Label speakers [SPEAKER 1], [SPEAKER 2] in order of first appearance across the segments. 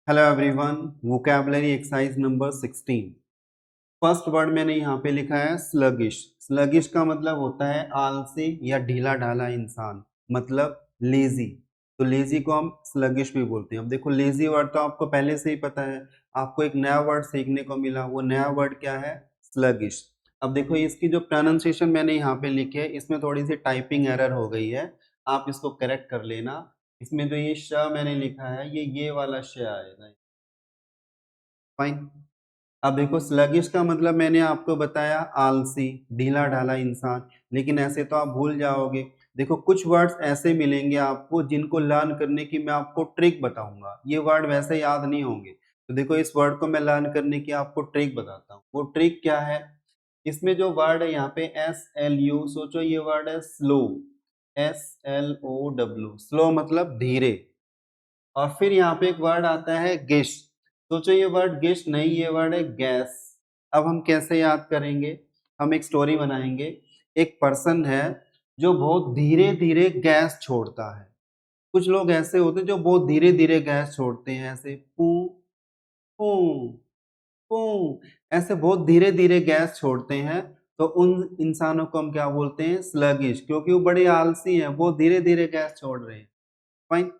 [SPEAKER 1] Hello everyone, vocabulary exercise number 16। First word मैंने यहाँ पे लिखा है स्लगिश। स्लगिश का मतलब होता है आलसी या ढीला ढाला इंसान, मतलब लेजी। तो लेजी को हम स्लगिश भी बोलते हैं। अब देखो, लेजी वर्ड तो आपको पहले से ही पता है, आपको एक नया वर्ड सीखने को मिला। वो नया वर्ड क्या है? स्लगिश। अब देखो, इसकी जो प्रोनाउंसिएशन मैंने यहाँ पे लिखी है, इसमें थोड़ी सी टाइपिंग एरर हो गई है, आप इसको करेक्ट कर लेना। इसमें जो ये श मैंने लिखा है, ये वाला श आएगा। फाइन। अब देखो, स्लगिश का मतलब मैंने आपको बताया आलसी, ढीला ढाला इंसान, लेकिन ऐसे तो आप भूल जाओगे। देखो, कुछ वर्ड्स ऐसे मिलेंगे आपको जिनको लर्न करने की मैं आपको ट्रिक बताऊंगा। ये वर्ड वैसे याद नहीं होंगे। तो देखो, इस वर्ड को मैं लर्न करने की आपको ट्रिक बताता हूँ। वो ट्रिक क्या है? इसमें जो वर्ड है यहाँ पे SLU, सोचो ये वर्ड है स्लो। SLOW, स्लो मतलब धीरे। और फिर यहाँ पे एक वर्ड आता है गिश। सोचो ये वर्ड गिश नहीं, ये वर्ड है गैस। अब हम कैसे याद करेंगे? हम एक स्टोरी बनाएंगे। एक पर्सन है जो बहुत धीरे धीरे गैस छोड़ता है। कुछ लोग ऐसे होते हैं जो बहुत धीरे धीरे गैस छोड़ते हैं, ऐसे पू पू पू, ऐसे बहुत धीरे धीरे गैस छोड़ते हैं। तो उन इंसानों को हम क्या बोलते हैं? स्लगिश, क्योंकि वो बड़े आलसी हैं, बहुत धीरे धीरे गैस छोड़ रहे हैं। फाइन।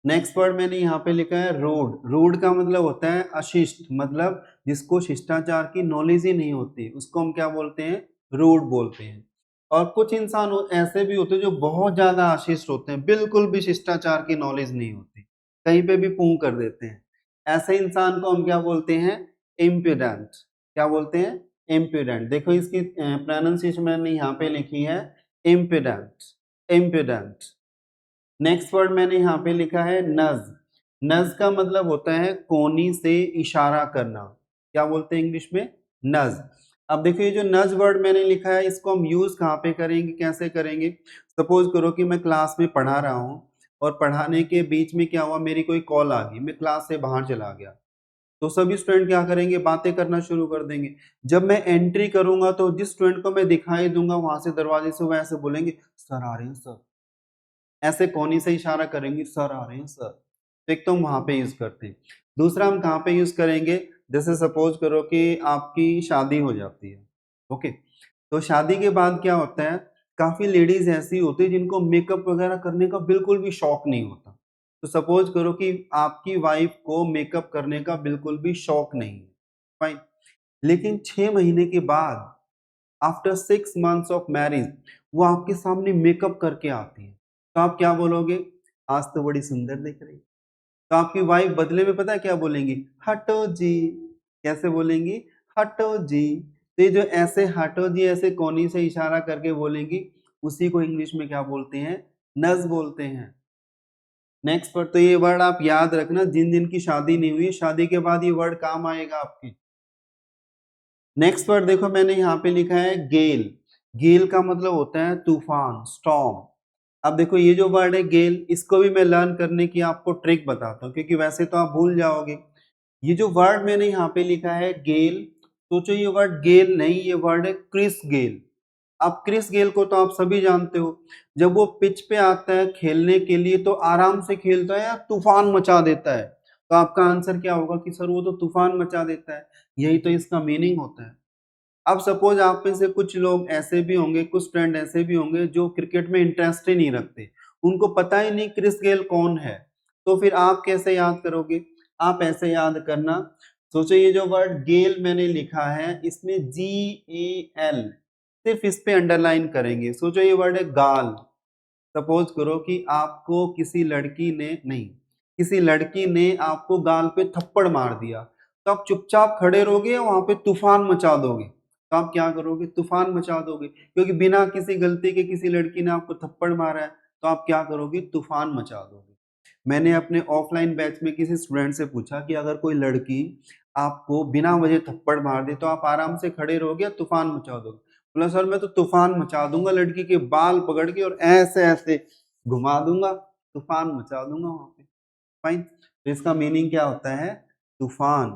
[SPEAKER 1] नेक्स्ट वर्ड मैंने यहाँ पे लिखा है रूड। रूड का मतलब होता है अशिष्ट, मतलब जिसको शिष्टाचार की नॉलेज ही नहीं होती, उसको हम क्या बोलते हैं? रूड बोलते हैं। और कुछ इंसान ऐसे भी होते हैं जो बहुत ज्यादा अशिष्ट होते हैं, बिल्कुल भी शिष्टाचार की नॉलेज नहीं होती, कहीं पे भी पू कर देते हैं। ऐसे इंसान को हम क्या बोलते हैं? इम्प्यूडेंट। क्या बोलते हैं? इम्प्यूडेंट। देखो, इसकी प्रोनाउंसिएशन मैंने यहाँ पे लिखी है इम्प्यूडेंट। इम्प्यूडेंट। नेक्स्ट वर्ड मैंने यहाँ पे लिखा है नज। नज का मतलब होता है कोनी से इशारा करना। क्या बोलते हैं इंग्लिश में? नज। अब देखो, ये जो नज वर्ड मैंने लिखा है, इसको हम यूज कहाँ पे करेंगे, कैसे करेंगे? सपोज करो कि मैं क्लास में पढ़ा रहा हूँ, और पढ़ाने के बीच में क्या हुआ, मेरी कोई कॉल आ गई, मैं क्लास से बाहर चला गया। तो सभी स्टूडेंट क्या करेंगे? बातें करना शुरू कर देंगे। जब मैं एंट्री करूंगा तो जिस स्टूडेंट को मैं दिखाई दूंगा वहां से, दरवाजे से, वो ऐसे बोलेंगे, सर आ रहे हैं सर। ऐसे कोनी से इशारा करेंगे, सर आ रहे हैं सर। तो एक तो हम वहां पे यूज करते हैं। दूसरा हम कहाँ पे यूज करेंगे? जैसे सपोज करो कि आपकी शादी हो जाती है। ओके। तो शादी के बाद क्या होता है, काफी लेडीज ऐसी होती है जिनको मेकअप वगैरह करने का बिल्कुल भी शौक नहीं होता। तो सपोज करो कि आपकी वाइफ को मेकअप करने का बिल्कुल भी शौक नहीं है। फाइन। लेकिन 6 महीने के बाद, आफ्टर 6 मंथ्स ऑफ मैरिज, वो आपके सामने मेकअप करके आती है। तो आप क्या बोलोगे? आज तो बड़ी सुंदर दिख रही। तो आपकी वाइफ बदले में पता है क्या बोलेंगी? हटो जी। कैसे बोलेंगी? हटो जी। तो ये जो ऐसे हटो जी, ऐसे कोनी से इशारा करके बोलेंगी, उसी को इंग्लिश में क्या बोलते हैं? नज बोलते हैं। नेक्स्ट पर तो ये वर्ड आप याद रखना, जिन जिन की शादी नहीं हुई, शादी के बाद ये वर्ड काम आएगा आपके। नेक्स्ट वर्ड देखो, मैंने यहाँ पे लिखा है गेल। गेल का मतलब होता है तूफान, स्टॉर्म। अब देखो, ये जो वर्ड है गेल, इसको भी मैं लर्न करने की आपको ट्रिक बताता हूँ, क्योंकि वैसे तो आप भूल जाओगे। ये जो वर्ड मैंने यहाँ पे लिखा है गेल, सोचो ये वर्ड गेल नहीं, ये वर्ड है क्रिस गेल। अब क्रिस गेल को तो आप सभी जानते हो। जब वो पिच पे आता है खेलने के लिए तो आराम से खेलता है या तूफान मचा देता है? तो आपका आंसर क्या होगा कि सर वो तो तूफान मचा देता है। यही तो इसका मीनिंग होता है। अब सपोज आप में से कुछ लोग ऐसे भी होंगे, कुछ फ्रेंड ऐसे भी होंगे जो क्रिकेट में इंटरेस्ट ही नहीं रखते, उनको पता ही नहीं क्रिस गेल कौन है। तो फिर आप कैसे याद करोगे? आप ऐसे याद करना। सोचो, ये जो वर्ड गेल मैंने लिखा है, इसमें GAL, सिर्फ इस पे अंडरलाइन करेंगे। सोचो ये वर्ड है गाल। सपोज करो कि आपको किसी लड़की ने, नहीं, किसी लड़की ने आपको गाल पे थप्पड़ मार दिया, तो आप चुपचाप खड़े रहोगे या वहां पे तूफान मचा दोगे? तो आप क्या करोगे? तूफान मचा दोगे, क्योंकि बिना किसी गलती के किसी लड़की ने आपको थप्पड़ मारा है। तो आप क्या करोगे? तूफान मचा दोगे। मैंने अपने ऑफलाइन बैच में किसी स्टूडेंट से पूछा कि अगर कोई लड़की आपको बिना वजह थप्पड़ मार दे तो आप आराम से खड़े रहोगे या तूफान मचा दोगे? बोला सर मैं तो तूफान मचा दूंगा, लड़की के बाल पकड़ के और ऐसे ऐसे घुमा दूंगा, तूफान मचा दूंगा वहां पे। फाइन। तो इसका मीनिंग क्या होता है? तूफान।